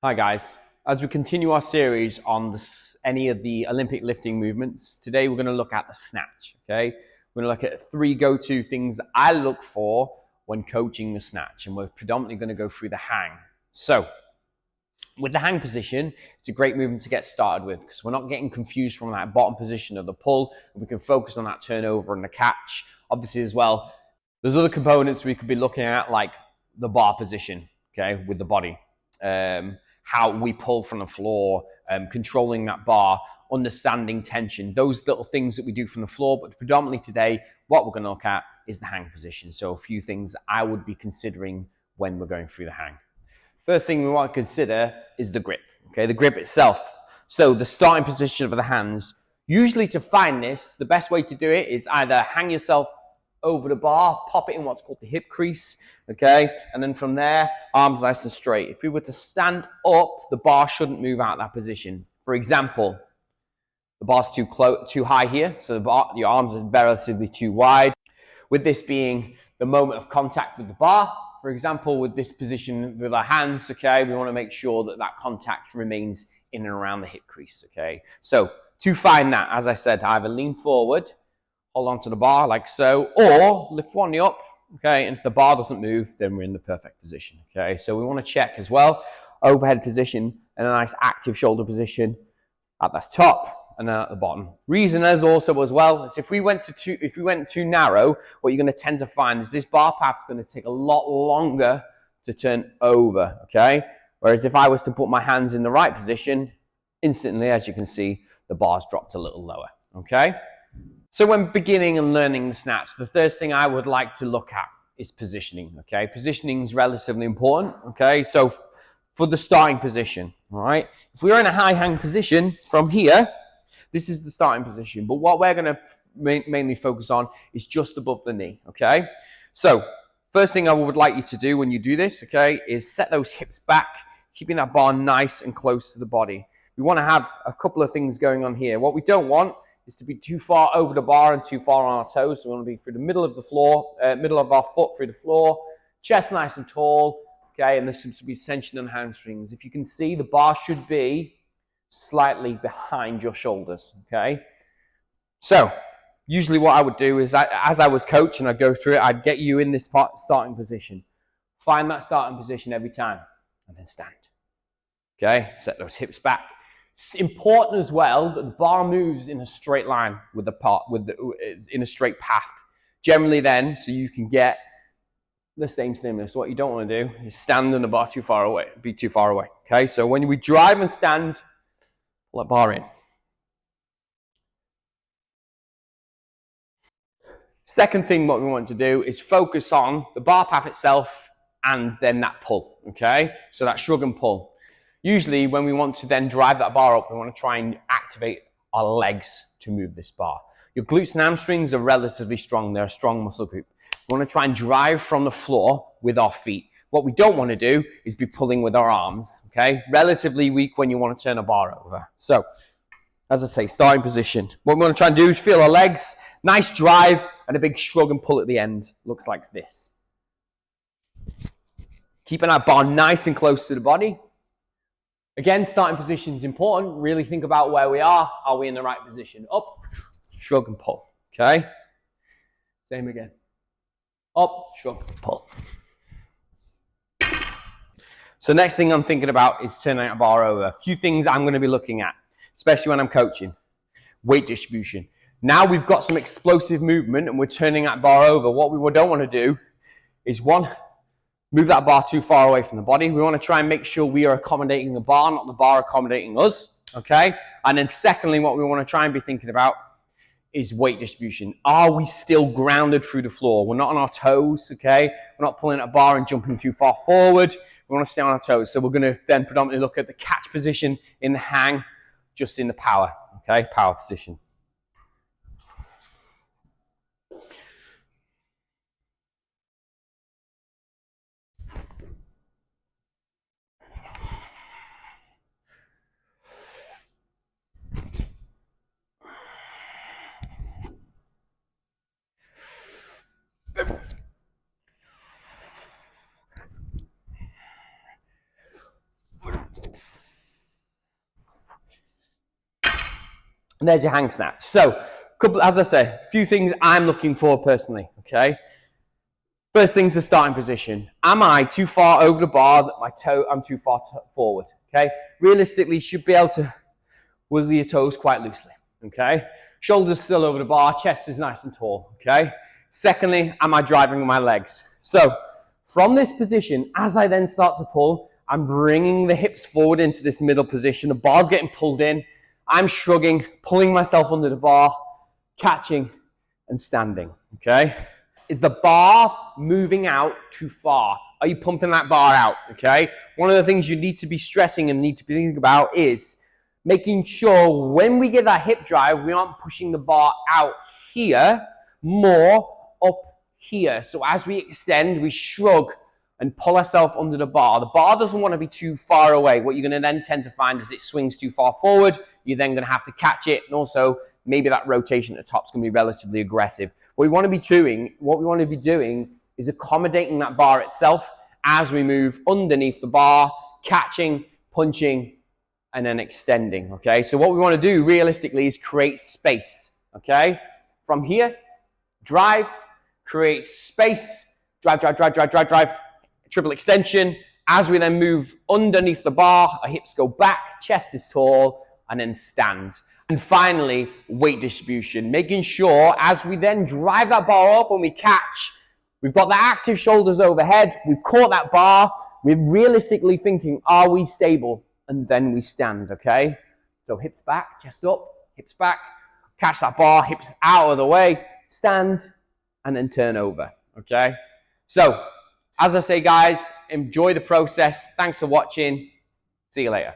Hi guys, as we continue our series on any of the Olympic lifting movements, today we're going to look at the snatch, okay? We're going to look at 3 go-to things I look for when coaching the snatch, and we're predominantly going to go through the hang. So, with the hang position, it's a great movement to get started with because we're not getting confused from that bottom position of the pull, and we can focus on that turnover and the catch. Obviously as well, there's other components we could be looking at like the bar position, okay, with the body. How we pull from the floor, controlling that bar, understanding tension, those little things that we do from the floor. But predominantly today, what we're going to look at is the hang position. So a few things I would be considering when we're going through the hang. First thing we want to consider is the grip, okay, the grip itself. So the starting position of the hands, usually to find this, the best way to do it is either hang yourself over the bar, pop it in what's called the hip crease, okay? And then from there, arms nice and straight. If we were to stand up, the bar shouldn't move out of that position. For example, the bar's too high here, so your arms are relatively too wide. With this being the moment of contact with the bar, for example, with this position with our hands, okay, we want to make sure that that contact remains in and around the hip crease, okay? So to find that, as I said, either lean forward, hold on to the bar like so, or lift one knee up, okay, and if the bar doesn't move, then we're in the perfect position, okay? So we want to check as well, overhead position and a nice active shoulder position at the top and then at the bottom. Reason is also as well, is if we went too narrow, what you're going to tend to find is this bar path's going to take a lot longer to turn over, okay? Whereas if I was to put my hands in the right position, instantly, as you can see, the bar's dropped a little lower, okay? So when beginning and learning the snatch, the first thing I would like to look at is positioning, okay? Positioning is relatively important, okay? So for the starting position, all right? If we're in a high hang position from here, this is the starting position. But what we're going to mainly focus on is just above the knee, okay? So first thing I would like you to do when you do this, okay, is set those hips back, keeping that bar nice and close to the body. We want to have a couple of things going on here. What we don't want is to be too far over the bar and too far on our toes. So we want to be through the middle of the floor, middle of our foot through the floor, chest nice and tall, okay, and there seems to be tension on hamstrings. If you can see, the bar should be slightly behind your shoulders, okay? So usually what I would do is, as I was coaching, I'd go through it, I'd get you in this starting position. Find that starting position every time, and then stand, okay? Set those hips back. It's important as well that the bar moves in a straight line with in a straight path. Generally then, so you can get the same stimulus. What you don't want to do is stand and the bar too far away, okay? So when we drive and stand, pull that bar in. Second thing what we want to do is focus on the bar path itself and then that pull, okay? So that shrug and pull. Usually when we want to then drive that bar up, we want to try and activate our legs to move this bar. Your glutes and hamstrings are relatively strong. They're a strong muscle group. We want to try and drive from the floor with our feet. What we don't want to do is be pulling with our arms, okay? Relatively weak when you want to turn a bar over. So, as I say, starting position. What we want to try and do is feel our legs, nice drive, and a big shrug and pull at the end. Looks like this. Keeping our bar nice and close to the body. Again, starting position is important. Really think about where we are. Are we in the right position? Up, shrug and pull, okay? Same again. Up, shrug, pull. So next thing I'm thinking about is turning a bar over. A few things I'm going to be looking at, especially when I'm coaching. Weight distribution. Now we've got some explosive movement and we're turning that bar over. What we don't want to do is, one, move that bar too far away from the body. We want to try and make sure we are accommodating the bar, not the bar accommodating us, okay? And then secondly, what we want to try and be thinking about is weight distribution. Are we still grounded through the floor? We're not on our toes, okay? We're not pulling a bar and jumping too far forward. We want to stay on our toes. So we're going to then predominantly look at the catch position in the hang, just in the power, okay? Power position. And there's your hang snatch. So, as I said, a few things I'm looking for personally, okay? First thing's the starting position. Am I too far over the bar that I'm too far forward, okay? Realistically, you should be able to wiggle your toes quite loosely, okay? Shoulders still over the bar, chest is nice and tall, okay? Secondly, am I driving with my legs? So, from this position, as I then start to pull, I'm bringing the hips forward into this middle position. The bar's getting pulled in. I'm shrugging, pulling myself under the bar, catching, and standing, okay? Is the bar moving out too far? Are you pumping that bar out, okay? One of the things you need to be stressing and need to be thinking about is making sure when we get that hip drive, we aren't pushing the bar out here, more up here. So as we extend, we shrug and pull ourselves under the bar. The bar doesn't want to be too far away. What you're going to then tend to find is it swings too far forward. You're then going to have to catch it, and also maybe that rotation at the top is going to be relatively aggressive. What we want to be doing is accommodating that bar itself as we move underneath the bar, catching, punching, and then extending, okay? So what we want to do realistically is create space, okay? From here, drive, create space, drive, triple extension. As we then move underneath the bar, our hips go back, chest is tall, and then stand. And finally, weight distribution, making sure as we then drive that bar up when we catch, we've got the active shoulders overhead, we've caught that bar, we're realistically thinking, are we stable? And then we stand, okay? So hips back, chest up, hips back, catch that bar, hips out of the way, stand, and then turn over, okay? So, as I say, guys, enjoy the process. Thanks for watching. See you later.